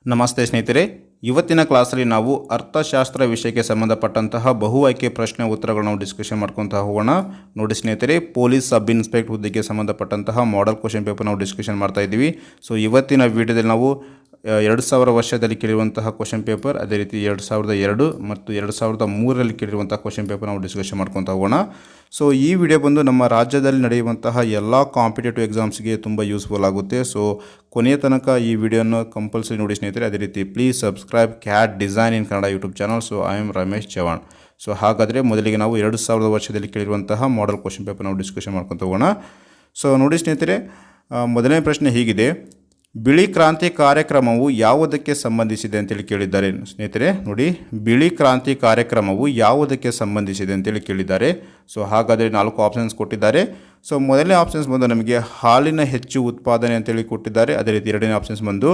ನಮಸ್ತೆ ಸ್ನೇಹಿತರೆ, ಇವತ್ತಿನ ಕ್ಲಾಸಲ್ಲಿ ನಾವು ಅರ್ಥಶಾಸ್ತ್ರ ವಿಷಯಕ್ಕೆ ಸಂಬಂಧಪಟ್ಟಂತಹ ಬಹು ಆಯ್ಕೆ ಪ್ರಶ್ನೆ ಉತ್ತರಗಳನ್ನು ನಾವು ಡಿಸ್ಕಷನ್ ಮಾಡ್ಕೊತಾ ಹೋಗೋಣ. ನೋಡಿ ಸ್ನೇಹಿತರೆ, ಪೊಲೀಸ್ ಸಬ್ ಇನ್ಸ್ಪೆಕ್ಟರ್ ಹುದ್ದೆಗೆ ಸಂಬಂಧಪಟ್ಟಂತಹ ಮಾಡೆಲ್ ಕ್ವಶನ್ ಪೇಪರ್ ನಾವು ಡಿಸ್ಕಷನ್ ಮಾಡ್ತಾ ಇದ್ದೀವಿ. ಸೊ ಇವತ್ತಿನ ವಿಡಿಯೋದಲ್ಲಿ ನಾವು 2000 ವರ್ಷದಲ್ಲಿ ಕೇಳಿರುವಂತಹ ಕ್ವಶನ್ ಪೇಪರ್, ಅದೇ ರೀತಿ 2002 ಮತ್ತು 2003ರಲ್ಲಿ ಕೇಳಿರುವಂತಹ ಕ್ವಶನ್ ಪೇಪರ್ ನಾವು ಡಿಸ್ಕಷನ್ ಮಾಡ್ಕೊತಾ ಹೋಗೋಣ. ಸೊ ಈ ವಿಡಿಯೋ ಬಂದು ನಮ್ಮ ರಾಜ್ಯದಲ್ಲಿ ನಡೆಯುವಂತಹ ಎಲ್ಲ ಕಾಂಪಿಟೇಟಿವ್ ಎಕ್ಸಾಮ್ಸ್ಗೆ ತುಂಬ ಯೂಸ್ಫುಲ್ ಆಗುತ್ತೆ. ಸೊ ಕೊನೆಯ ತನಕ ಈ ವಿಡಿಯೋನ ಕಂಪಲ್ಸರಿ ನೋಡಿ ಸ್ನೇಹಿತರೆ. ಅದೇ ರೀತಿ please subscribe cat design in Kannada YouTube channel. So I am Ramesh Chavan. So ಹಾಗಾದರೆ ಮೊದಲಿಗೆ ನಾವು 2000 ವರ್ಷದಲ್ಲಿ ಕೇಳಿರುವಂತಹ ಮಾಡೆಲ್ ಕ್ವಶನ್ ಪೇಪರ್ ನಾವು ಡಿಸ್ಕಷನ್ ಮಾಡ್ಕೊತ ಹೋಗೋಣ. ಸೊ ನೋಡಿ ಸ್ನೇಹಿತರೆ, ಮೊದಲನೇ ಪ್ರಶ್ನೆ ಹೀಗಿದೆ: ಬಿಳಿ ಕ್ರಾಂತಿ ಕಾರ್ಯಕ್ರಮವು ಯಾವುದಕ್ಕೆ ಸಂಬಂಧಿಸಿದೆ ಅಂತೇಳಿ ಕೇಳಿದ್ದಾರೆ. ಸ್ನೇಹಿತರೆ ನೋಡಿ, ಬಿಳಿ ಕ್ರಾಂತಿ ಕಾರ್ಯಕ್ರಮವು ಯಾವುದಕ್ಕೆ ಸಂಬಂಧಿಸಿದೆ ಅಂತೇಳಿ ಕೇಳಿದ್ದಾರೆ. ಸೊ ಹಾಗಾದರೆ 4 ಆಪ್ಷನ್ಸ್ ಕೊಟ್ಟಿದ್ದಾರೆ. ಸೊ ಮೊದಲನೇ ಆಪ್ಷನ್ಸ್ ಬಂದು ನಮಗೆ ಹಾಲಿನ ಹೆಚ್ಚು ಉತ್ಪಾದನೆ ಅಂತೇಳಿ ಕೊಟ್ಟಿದ್ದಾರೆ. ಅದೇ ರೀತಿ ಎರಡನೇ ಆಪ್ಷನ್ಸ್ ಬಂದು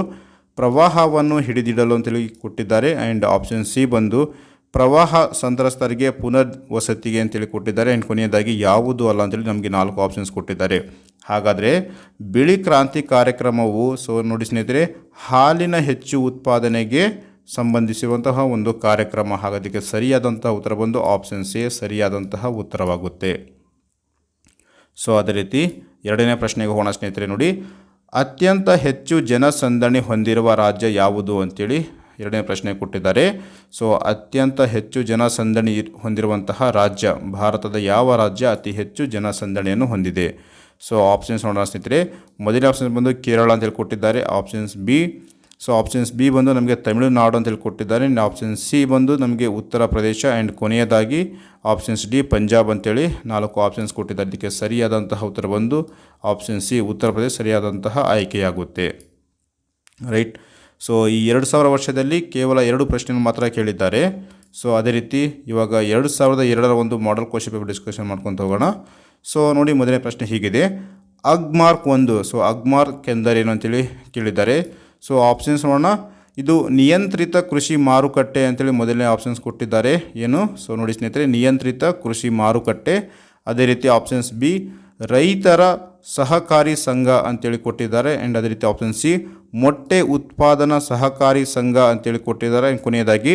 ಪ್ರವಾಹವನ್ನು ಹಿಡಿದಿಡಲು ಅಂತೇಳಿ ಕೊಟ್ಟಿದ್ದಾರೆ. ಆ್ಯಂಡ್ ಆಪ್ಷನ್ ಸಿ ಬಂದು ಪ್ರವಾಹ ಸಂತ್ರಸ್ತರಿಗೆ ಪುನರ್ವಸತಿಗೆ ಅಂತೇಳಿ ಕೊಟ್ಟಿದ್ದಾರೆ. ಆ್ಯಂಡ್ ಕೊನೆಯದಾಗಿ ಯಾವುದು ಅಲ್ಲ ಅಂತೇಳಿ ನಮಗೆ 4 ಆಪ್ಷನ್ಸ್ ಕೊಟ್ಟಿದ್ದಾರೆ. ಹಾಗಾದರೆ ಬಿಳಿ ಕ್ರಾಂತಿ ಕಾರ್ಯಕ್ರಮವು, ಸೊ ನೋಡಿ ಸ್ನೇಹಿತರೆ, ಹಾಲಿನ ಹೆಚ್ಚು ಉತ್ಪಾದನೆಗೆ ಸಂಬಂಧಿಸಿರುವಂತಹ ಒಂದು ಕಾರ್ಯಕ್ರಮ. ಹಾಗಾದಕ್ಕೆ ಸರಿಯಾದಂತಹ ಉತ್ತರ ಬಂದು ಆಪ್ಷನ್ ಸಿ ಸರಿಯಾದಂತಹ ಉತ್ತರವಾಗುತ್ತೆ. ಸೊ ಅದೇ ರೀತಿ ಎರಡನೇ ಪ್ರಶ್ನೆಗೆ ಹೋಗೋಣ ಸ್ನೇಹಿತರೆ. ನೋಡಿ, ಅತ್ಯಂತ ಹೆಚ್ಚು ಜನಸಂದಣಿ ಹೊಂದಿರುವ ರಾಜ್ಯ ಯಾವುದು ಅಂತೇಳಿ ಎರಡನೇ ಪ್ರಶ್ನೆ ಕೊಟ್ಟಿದ್ದಾರೆ. ಸೊ ಅತ್ಯಂತ ಹೆಚ್ಚು ಜನಸಂದಣಿ ಹೊಂದಿರುವಂತಹ ರಾಜ್ಯ, ಭಾರತದ ಯಾವ ರಾಜ್ಯ ಅತಿ ಹೆಚ್ಚು ಜನಸಂದಣಿಯನ್ನು ಹೊಂದಿದೆ? ಸೊ ಆಪ್ಷನ್ಸ್ ನೋಡೋಣ ಸ್ನೇಹಿತರೆ. ಮೊದಲನೇ ಆಪ್ಷನ್ಸ್ ಬಂದು ಕೇರಳ ಅಂತೇಳಿ ಕೊಟ್ಟಿದ್ದಾರೆ. Options B, so options B ಬಂದು ನಮಗೆ ತಮಿಳುನಾಡು ಅಂತೇಳಿ ಕೊಟ್ಟಿದ್ದಾರೆ. ಆಪ್ಷನ್ ಸಿ ಬಂದು ನಮಗೆ ಉತ್ತರ ಪ್ರದೇಶ. ಆ್ಯಂಡ್ ಕೊನೆಯದಾಗಿ ಆಪ್ಷನ್ಸ್ ಡಿ ಪಂಜಾಬ್ ಅಂತೇಳಿ 4 ಆಪ್ಷನ್ಸ್ ಕೊಟ್ಟಿದ್ದಾರೆ. ಇದಕ್ಕೆ ಸರಿಯಾದಂತಹ ಉತ್ತರ ಬಂದು ಆಪ್ಷನ್ ಸಿ ಉತ್ತರ ಪ್ರದೇಶ ಸರಿಯಾದಂತಹ ಆಯ್ಕೆಯಾಗುತ್ತೆ. ರೈಟ್. ಸೊ ಈ 2000 ವರ್ಷದಲ್ಲಿ ಕೇವಲ 2 ಪ್ರಶ್ನೆಯನ್ನು ಮಾತ್ರ ಕೇಳಿದ್ದಾರೆ. ಸೊ ಅದೇ ರೀತಿ ಇವಾಗ 2002ರ ಒಂದು ಮಾಡೆಲ್ ಕ್ವಶನ್ ಪೇಪರ್ ಡಿಸ್ಕಷನ್ ಮಾಡ್ಕೊತ ಹೋಗೋಣ. ಸೊ ನೋಡಿ, ಮೊದಲನೇ ಪ್ರಶ್ನೆ ಹೀಗಿದೆ: ಅಗ್ಮಾರ್ಕ್ 1. ಸೊ ಅಗ್ಮಾರ್ಕ್ ಎಂದರೇನು ಅಂತೇಳಿ ಕೇಳಿದ್ದಾರೆ. ಸೊ ಆಪ್ಷನ್ಸ್ ನೋಡೋಣ. ಇದು ನಿಯಂತ್ರಿತ ಕೃಷಿ ಮಾರುಕಟ್ಟೆ ಅಂತೇಳಿ ಮೊದಲನೇ ಆಪ್ಷನ್ಸ್ ಕೊಟ್ಟಿದ್ದಾರೆ. ಏನು? ಸೊ ನೋಡಿ ಸ್ನೇಹಿತರೆ, ನಿಯಂತ್ರಿತ ಕೃಷಿ ಮಾರುಕಟ್ಟೆ. ಅದೇ ರೀತಿ ಆಪ್ಷನ್ಸ್ ಬಿ ರೈತರ ಸಹಕಾರಿ ಸಂಘ ಅಂತೇಳಿ ಕೊಟ್ಟಿದ್ದಾರೆ. ಆ್ಯಂಡ್ ಅದೇ ರೀತಿ ಆಪ್ಷನ್ ಸಿ ಮೊಟ್ಟೆ ಉತ್ಪಾದನಾ ಸಹಕಾರಿ ಸಂಘ ಅಂತೇಳಿ ಕೊಟ್ಟಿದ್ದಾರೆ. ಆ್ಯಂಡ್ ಕೊನೆಯದಾಗಿ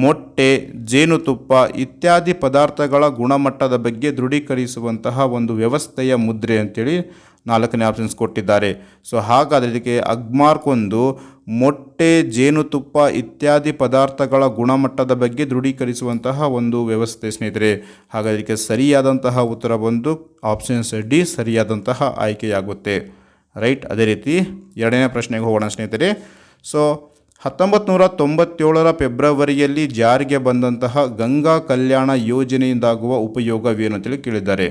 ಮೊಟ್ಟೆ, ಜೇನುತುಪ್ಪ ಇತ್ಯಾದಿ ಪದಾರ್ಥಗಳ ಗುಣಮಟ್ಟದ ಬಗ್ಗೆ ದೃಢೀಕರಿಸುವಂತಹ ಒಂದು ವ್ಯವಸ್ಥೆಯ ಮುದ್ರೆ ಅಂತೇಳಿ 4ನೇ ಆಪ್ಷನ್ಸ್ ಕೊಟ್ಟಿದ್ದಾರೆ. ಸೊ ಹಾಗಾದರೆ ಇದಕ್ಕೆ ಅಗ್ಮಾರ್ಕ್ 1 ಮೊಟ್ಟೆ, ಜೇನುತುಪ್ಪ ಇತ್ಯಾದಿ ಪದಾರ್ಥಗಳ ಗುಣಮಟ್ಟದ ಬಗ್ಗೆ ದೃಢೀಕರಿಸುವಂತಹ ಒಂದು ವ್ಯವಸ್ಥೆ ಸ್ನೇಹಿತರೆ. ಹಾಗಾದರೆ ಇದಕ್ಕೆ ಸರಿಯಾದಂತಹ ಉತ್ತರ ಬಂದು ಆಪ್ಷನ್ಸ್ ಡಿ ಸರಿಯಾದಂತಹ ಆಯ್ಕೆಯಾಗುತ್ತೆ. ರೈಟ್. ಅದೇ ರೀತಿ ಎರಡನೇ ಪ್ರಶ್ನೆಗೆ ಹೋಗೋಣ ಸ್ನೇಹಿತರೆ. ಸೊ 1997ರ ಫೆಬ್ರವರಿಯಲ್ಲಿ ಜಾರಿಗೆ ಬಂದಂತಹ ಗಂಗಾ ಕಲ್ಯಾಣ ಯೋಜನೆಯಿಂದಾಗುವ ಉಪಯೋಗವೇನು ಅಂತೇಳಿ ಕೇಳಿದ್ದಾರೆ.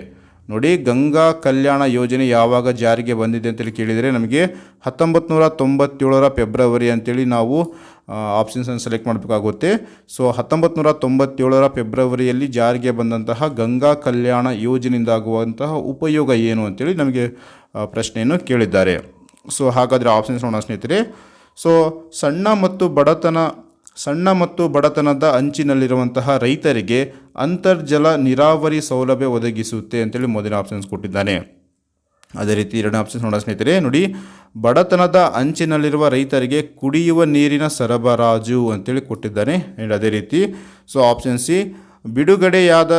ನೋಡಿ, ಗಂಗಾ ಕಲ್ಯಾಣ ಯೋಜನೆ ಯಾವಾಗ ಜಾರಿಗೆ ಬಂದಿದೆ ಅಂತೇಳಿ ಕೇಳಿದರೆ ನಮಗೆ 1997ರ ಫೆಬ್ರವರಿ ಅಂತೇಳಿ ನಾವು ಆಪ್ಷನ್ಸನ್ನು ಸೆಲೆಕ್ಟ್ ಮಾಡಬೇಕಾಗುತ್ತೆ. ಸೊ 1997ರ ಫೆಬ್ರವರಿಯಲ್ಲಿ ಜಾರಿಗೆ ಬಂದಂತಹ ಗಂಗಾ ಕಲ್ಯಾಣ ಯೋಜನೆಯಿಂದಾಗುವಂತಹ ಉಪಯೋಗ ಏನು ಅಂತೇಳಿ ನಮಗೆ ಪ್ರಶ್ನೆಯನ್ನು ಕೇಳಿದ್ದಾರೆ. ಸೊ ಹಾಗಾದರೆ ಆಪ್ಷನ್ಸ್ ನೋಡೋಣ ಸ್ನೇಹಿತರೆ. ಸೊ ಸಣ್ಣ ಮತ್ತು ಬಡತನದ ಅಂಚಿನಲ್ಲಿರುವಂತಹ ರೈತರಿಗೆ ಅಂತರ್ಜಲ ನೀರಾವರಿ ಸೌಲಭ್ಯ ಒದಗಿಸುತ್ತೆ ಅಂತೇಳಿ ಮೊದಲನೇ ಆಪ್ಷನ್ಸ್ ಕೊಟ್ಟಿದ್ದಾನೆ. ಅದೇ ರೀತಿ ಎರಡನೇ ಆಪ್ಷನ್ಸ್ ನೋಡೋಣ ಸ್ನೇಹಿತರೆ. ನೋಡಿ, ಬಡತನದ ಅಂಚಿನಲ್ಲಿರುವ ರೈತರಿಗೆ ಕುಡಿಯುವ ನೀರಿನ ಸರಬರಾಜು ಅಂತೇಳಿ ಕೊಟ್ಟಿದ್ದಾನೆ. ಆ್ಯಂಡ್ ಅದೇ ರೀತಿ ಸೊ ಆಪ್ಷನ್ ಸಿ ಬಿಡುಗಡೆಯಾದ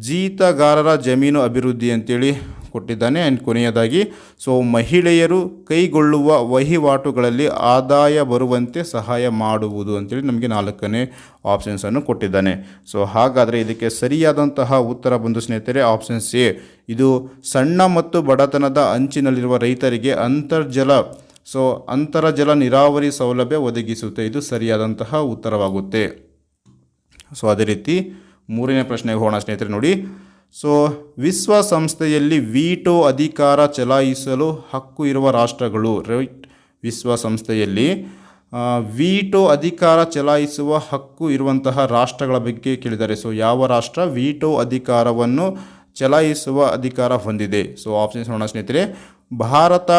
ಜೀತಗಾರರ ಜಮೀನು ಅಭಿವೃದ್ಧಿ ಅಂತೇಳಿ ಕೊಟ್ಟಿದ್ದಾನೆ. ಆ್ಯಂಡ್ ಕೊನೆಯದಾಗಿ ಸೊ ಮಹಿಳೆಯರು ಕೈಗೊಳ್ಳುವ ವಹಿವಾಟುಗಳಲ್ಲಿ ಆದಾಯ ಬರುವಂತೆ ಸಹಾಯ ಮಾಡುವುದು ಅಂತೇಳಿ ನಮಗೆ 4ನೇ ಆಪ್ಷನ್ಸನ್ನು ಕೊಟ್ಟಿದ್ದಾನೆ. ಸೊ ಹಾಗಾದರೆ ಇದಕ್ಕೆ ಸರಿಯಾದಂತಹ ಉತ್ತರ ಬಂದು ಸ್ನೇಹಿತರೆ ಆಪ್ಷನ್ ಸಿ. ಇದು ಸಣ್ಣ ಮತ್ತು ಬಡತನದ ಅಂಚಿನಲ್ಲಿರುವ ರೈತರಿಗೆ ಅಂತರ್ಜಲ ನೀರಾವರಿ ಸೌಲಭ್ಯ ಒದಗಿಸುತ್ತೆ. ಇದು ಸರಿಯಾದಂತಹ ಉತ್ತರವಾಗುತ್ತೆ. ಸೊ ಅದೇ ರೀತಿ ಮೂರನೇ ಪ್ರಶ್ನೆಗೆ ಹೋಗೋಣ ಸ್ನೇಹಿತರೆ. ನೋಡಿ, ಸೊ ವಿಶ್ವಸಂಸ್ಥೆಯಲ್ಲಿ ವೀಟೋ ಅಧಿಕಾರ ಚಲಾಯಿಸಲು ಹಕ್ಕು ಇರುವ ರಾಷ್ಟ್ರಗಳು. ರೈಟ್. ವಿಶ್ವಸಂಸ್ಥೆಯಲ್ಲಿ ವೀಟೋ ಅಧಿಕಾರ ಚಲಾಯಿಸುವ ಹಕ್ಕು ಇರುವಂತಹ ರಾಷ್ಟ್ರಗಳ ಬಗ್ಗೆ ಕೇಳಿದ್ದಾರೆ. ಸೊ ಯಾವ ರಾಷ್ಟ್ರ ವೀಟೋ ಅಧಿಕಾರವನ್ನು ಚಲಾಯಿಸುವ ಅಧಿಕಾರ ಹೊಂದಿದೆ? ಸೊ ಆಪ್ಷನ್ಸ್ ನೋಡೋಣ ಸ್ನೇಹಿತರೆ. ಭಾರತ,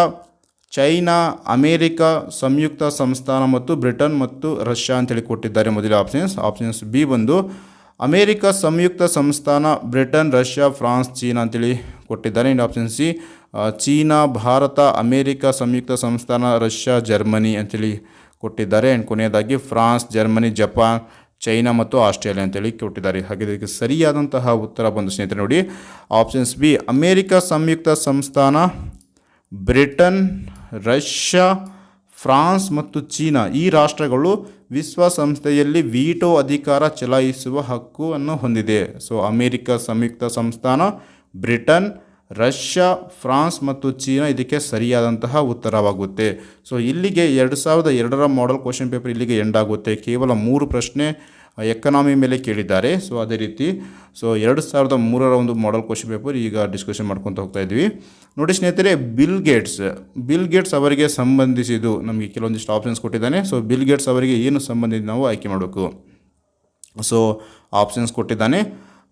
ಚೈನಾ, ಅಮೇರಿಕ ಸಂಯುಕ್ತ ಸಂಸ್ಥಾನ ಮತ್ತು ಬ್ರಿಟನ್ ಮತ್ತು ರಷ್ಯಾ ಅಂತೇಳಿ ಕೊಟ್ಟಿದ್ದಾರೆ ಮೊದಲ ಆಪ್ಷನ್ಸ್ ಬಿ ಬಂದು ಅಮೇರಿಕ ಸಂಯುಕ್ತ ಸಂಸ್ಥಾನ, ಬ್ರಿಟನ್, ರಷ್ಯಾ, ಫ್ರಾನ್ಸ್, ಚೀನಾ ಅಂತೇಳಿ ಕೊಟ್ಟಿದ್ದಾರೆ. ಇನ್ನು option C China, Bharat, America ಸಂಯುಕ್ತ ಸಂಸ್ಥಾನ, ರಷ್ಯಾ, ಜರ್ಮನಿ ಅಂತೇಳಿ ಕೊಟ್ಟಿದ್ದಾರೆ. ಆ್ಯಂಡ್ ಕೊನೆಯದಾಗಿ ಫ್ರಾನ್ಸ್, ಜರ್ಮನಿ, ಜಪಾನ್, ಚೈನಾ ಮತ್ತು ಆಸ್ಟ್ರೇಲಿಯಾ ಅಂತೇಳಿ ಕೊಟ್ಟಿದ್ದಾರೆ. ಹಾಗೆ ಇದಕ್ಕೆ ಸರಿಯಾದಂತಹ ಉತ್ತರ ಬಂದು ಸ್ನೇಹಿತರೆ ನೋಡಿ ಆಪ್ಷನ್ಸ್ ಬಿ ಅಮೇರಿಕ ಸಂಯುಕ್ತ ಸಂಸ್ಥಾನ, ಬ್ರಿಟನ್, ರಷ್ಯಾ, ಫ್ರಾನ್ಸ್ ಮತ್ತು ಚೀನಾ ಈ ರಾಷ್ಟ್ರಗಳು ವಿಶ್ವಸಂಸ್ಥೆಯಲ್ಲಿ ವೀಟೋ ಅಧಿಕಾರ ಚಲಾಯಿಸುವ ಹಕ್ಕನ್ನು ಹೊಂದಿದೆ. ಸೊ ಅಮೇರಿಕ ಸಂಯುಕ್ತ ಸಂಸ್ಥಾನ, ಬ್ರಿಟನ್, ರಷ್ಯಾ, ಫ್ರಾನ್ಸ್ ಮತ್ತು ಚೀನಾ ಇದಕ್ಕೆ ಸರಿಯಾದಂತಹ ಉತ್ತರವಾಗುತ್ತೆ. ಸೊ ಇಲ್ಲಿಗೆ 2002ರ ಮಾಡೆಲ್ ಕ್ವಶನ್ ಪೇಪರ್ ಇಲ್ಲಿಗೆ ಎಂಡ್ ಆಗುತ್ತೆ. ಕೇವಲ 3 ಪ್ರಶ್ನೆ ಎಕನಾಮಿ ಮೇಲೆ ಕೇಳಿದ್ದಾರೆ. ಸೊ ಅದೇ ರೀತಿ 2003ರ ಒಂದು ಮಾಡೆಲ್ ಕ್ವಶನ್ ಪೇಪರ್ ಈಗ ಡಿಸ್ಕಷನ್ ಮಾಡ್ಕೊತ ಹೋಗ್ತಾ ಇದ್ವಿ. ನೋಡಿ ಸ್ನೇಹಿತರೆ, ಬಿಲ್ ಗೇಟ್ಸ್ ಅವರಿಗೆ ಸಂಬಂಧಿಸಿದ್ದು ನಮಗೆ ಕೆಲವೊಂದಿಷ್ಟು ಆಪ್ಷನ್ಸ್ ಕೊಟ್ಟಿದ್ದಾನೆ. ಸೊ ಬಿಲ್ ಗೇಟ್ಸ್ ಅವರಿಗೆ ಏನು ಸಂಬಂಧಿಸಿದ ನಾವು ಆಯ್ಕೆ ಮಾಡಬೇಕು. ಸೊ ಆಪ್ಷನ್ಸ್ ಕೊಟ್ಟಿದ್ದಾನೆ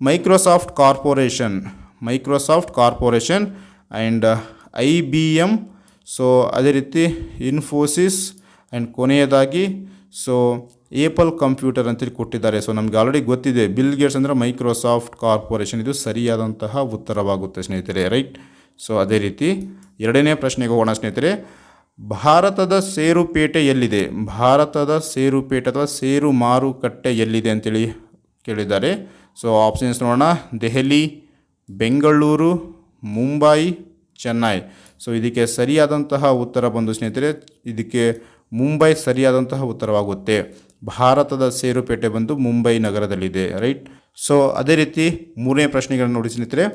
Microsoft corporation and IBM, so ಅದೇ ರೀತಿ ಇನ್ಫೋಸಿಸ್ ಆ್ಯಂಡ್ ಕೊನೆಯದಾಗಿ ಸೊ ಏಪಲ್ ಕಂಪ್ಯೂಟರ್ ಅಂತೇಳಿ ಕೊಟ್ಟಿದ್ದಾರೆ. ಸೊ ನಮಗೆ ಆಲ್ರೆಡಿ ಗೊತ್ತಿದೆ ಬಿಲ್ ಗೇಟ್ಸ್ ಅಂದರೆ ಮೈಕ್ರೋಸಾಫ್ಟ್ ಕಾರ್ಪೊರೇಷನ್, ಇದು ಸರಿಯಾದಂತಹ ಉತ್ತರವಾಗುತ್ತೆ ಸ್ನೇಹಿತರೆ, ರೈಟ್. ಸೊ ಅದೇ ರೀತಿ 2ನೇ ಪ್ರಶ್ನೆಗೆ ಹೋಗೋಣ ಸ್ನೇಹಿತರೆ. ಭಾರತದ ಷೇರುಪೇಟೆ ಎಲ್ಲಿದೆ? ಭಾರತದ ಷೇರುಪೇಟೆ ಅಥವಾ ಷೇರು ಮಾರುಕಟ್ಟೆ ಎಲ್ಲಿದೆ ಅಂತೇಳಿ ಕೇಳಿದ್ದಾರೆ. ಸೊ ಆಪ್ಷನ್ಸ್ ನೋಡೋಣ. ದೆಹಲಿ, ಬೆಂಗಳೂರು, ಮುಂಬೈ, ಚೆನ್ನೈ. ಸೊ ಇದಕ್ಕೆ ಸರಿಯಾದಂತಹ ಉತ್ತರ ಬಂದು ಸ್ನೇಹಿತರೆ ಇದಕ್ಕೆ ಮುಂಬೈ ಸರಿಯಾದಂತಹ ಉತ್ತರವಾಗುತ್ತೆ. ಭಾರತದ ಷೇರುಪೇಟೆ ಬಂದು ಮುಂಬೈ ನಗರದಲ್ಲಿದೆ, ರೈಟ್. ಸೊ ಅದೇ ರೀತಿ 3ನೇ ಪ್ರಶ್ನೆಗಳನ್ನು ನೋಡಿ ಸ್ನೇಹಿತರೆ.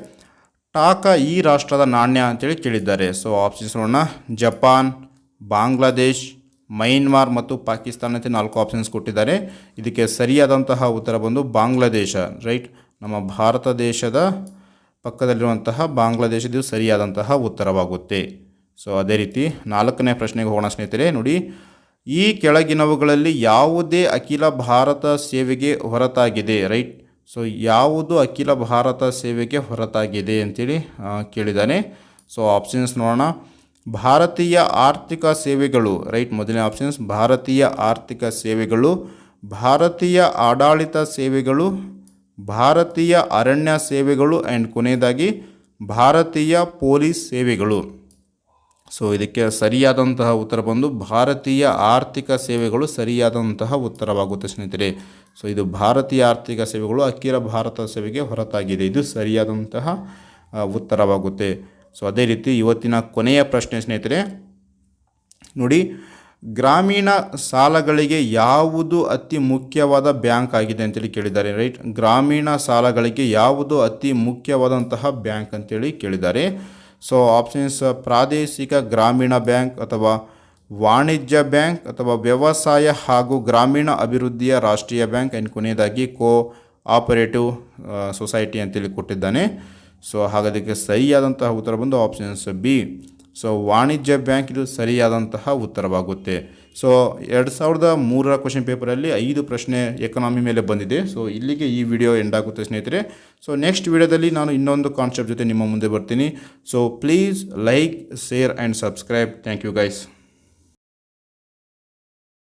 ಟಾಕಾ ಈ ರಾಷ್ಟ್ರದ ನಾಣ್ಯ ಅಂತೇಳಿ ಕೇಳಿದ್ದಾರೆ. ಸೊ ಆಪ್ಷನ್ಸ್ ನೋಡೋಣ. ಜಪಾನ್, ಬಾಂಗ್ಲಾದೇಶ್, ಮೈನ್ಮಾರ್ ಮತ್ತು ಪಾಕಿಸ್ತಾನ ಅಂತ 4 ಆಪ್ಷನ್ಸ್ ಕೊಟ್ಟಿದ್ದಾರೆ. ಇದಕ್ಕೆ ಸರಿಯಾದಂತಹ ಉತ್ತರ ಬಂದು ಬಾಂಗ್ಲಾದೇಶ, ರೈಟ್. ನಮ್ಮ ಭಾರತ ದೇಶದ ಪಕ್ಕದಲ್ಲಿರುವಂತಹ ಬಾಂಗ್ಲಾದೇಶದ್ದು ಸರಿಯಾದಂತಹ ಉತ್ತರವಾಗುತ್ತೆ. ಸೊ ಅದೇ ರೀತಿ 4ನೇ ಪ್ರಶ್ನೆಗೆ ಹೋಗೋಣ ಸ್ನೇಹಿತರೆ. ನೋಡಿ, ಈ ಕೆಳಗಿನವುಗಳಲ್ಲಿ ಯಾವುದೇ ಅಖಿಲ ಭಾರತ ಸೇವೆಗೆ ಹೊರತಾಗಿದೆ, ರೈಟ್. ಸೊ ಯಾವುದು ಅಖಿಲ ಭಾರತ ಸೇವೆಗೆ ಹೊರತಾಗಿದೆ ಅಂತೇಳಿ ಕೇಳಿದ್ದಾನೆ. ಸೊ ಆಪ್ಷನ್ಸ್ ನೋಡೋಣ. ಭಾರತೀಯ ಆರ್ಥಿಕ ಸೇವೆಗಳು, ರೈಟ್. ಮೊದಲನೇ ಆಪ್ಷನ್ಸ್ ಭಾರತೀಯ ಆರ್ಥಿಕ ಸೇವೆಗಳು, ಭಾರತೀಯ ಆಡಳಿತ ಸೇವೆಗಳು, ಭಾರತೀಯ ಅರಣ್ಯ ಸೇವೆಗಳು ಆ್ಯಂಡ್ ಕೊನೆಯದಾಗಿ ಭಾರತೀಯ ಪೊಲೀಸ್ ಸೇವೆಗಳು. ಸೊ ಇದಕ್ಕೆ ಸರಿಯಾದಂತಹ ಉತ್ತರ ಬಂದು ಭಾರತೀಯ ಆರ್ಥಿಕ ಸೇವೆಗಳು ಸರಿಯಾದಂತಹ ಉತ್ತರವಾಗುತ್ತೆ ಸ್ನೇಹಿತರೆ. ಸೊ ಇದು ಭಾರತೀಯ ಆರ್ಥಿಕ ಸೇವೆಗಳು ಅಖಿಲ ಭಾರತ ಸೇವೆಗೆ ಹೊರತಾಗಿದೆ, ಇದು ಸರಿಯಾದಂತಹ ಉತ್ತರವಾಗುತ್ತೆ. ಸೊ ಅದೇ ರೀತಿ ಇವತ್ತಿನ ಕೊನೆಯ ಪ್ರಶ್ನೆ ಸ್ನೇಹಿತರೆ ನೋಡಿ, ಗ್ರಾಮೀಣ ಸಾಲಗಳಿಗೆ ಯಾವುದು ಅತಿ ಮುಖ್ಯವಾದ ಬ್ಯಾಂಕ್ ಆಗಿದೆ ಅಂತೇಳಿ ಕೇಳಿದ್ದಾರೆ, ರೈಟ್. ಗ್ರಾಮೀಣ ಸಾಲಗಳಿಗೆ ಯಾವುದು ಅತಿ ಮುಖ್ಯವಾದಂತಹ ಬ್ಯಾಂಕ್ ಅಂತೇಳಿ ಕೇಳಿದ್ದಾರೆ. ಸೊ ಆಪ್ಷನ್ಸ್ ಪ್ರಾದೇಶಿಕ ಗ್ರಾಮೀಣ ಬ್ಯಾಂಕ್ ಅಥವಾ ವಾಣಿಜ್ಯ ಬ್ಯಾಂಕ್ ಅಥವಾ ವ್ಯವಸಾಯ ಹಾಗೂ ಗ್ರಾಮೀಣ ಅಭಿವೃದ್ಧಿಯ ರಾಷ್ಟ್ರೀಯ ಬ್ಯಾಂಕ್ ಆ್ಯಂಡ್ ಕೊನೆಯದಾಗಿ ಕೋಆಪರೇಟಿವ್ ಸೊಸೈಟಿ ಅಂತೇಳಿ ಕೊಟ್ಟಿದ್ದಾನೆ. ಸೊ ಹಾಗಾದಕ್ಕೆ ಸರಿಯಾದಂತಹ ಉತ್ತರ ಬಂದು ಆಪ್ಷನ್ಸ್ ಬಿ. ಸೊ ವಾಣಿಜ್ಯ ಬ್ಯಾಂಕ್ ಇದು ಸರಿಯಾದಂತಹ ಉತ್ತರವಾಗುತ್ತೆ. ಸೊ 2003ರ ಕ್ವಶನ್ ಪೇಪರಲ್ಲಿ 5 ಪ್ರಶ್ನೆ ಎಕನಾಮಿ ಮೇಲೆ ಬಂದಿದೆ. ಸೊ ಇಲ್ಲಿಗೆ ಈ ವಿಡಿಯೋ ಎಂಡ್ ಆಗುತ್ತೆ ಸ್ನೇಹಿತರೆ. ಸೊ ನೆಕ್ಸ್ಟ್ ವಿಡಿಯೋದಲ್ಲಿ ನಾನು ಇನ್ನೊಂದು ಕಾನ್ಸೆಪ್ಟ್ ಜೊತೆ ನಿಮ್ಮ ಮುಂದೆ ಬರ್ತೀನಿ. So please like, share and subscribe. Thank you guys.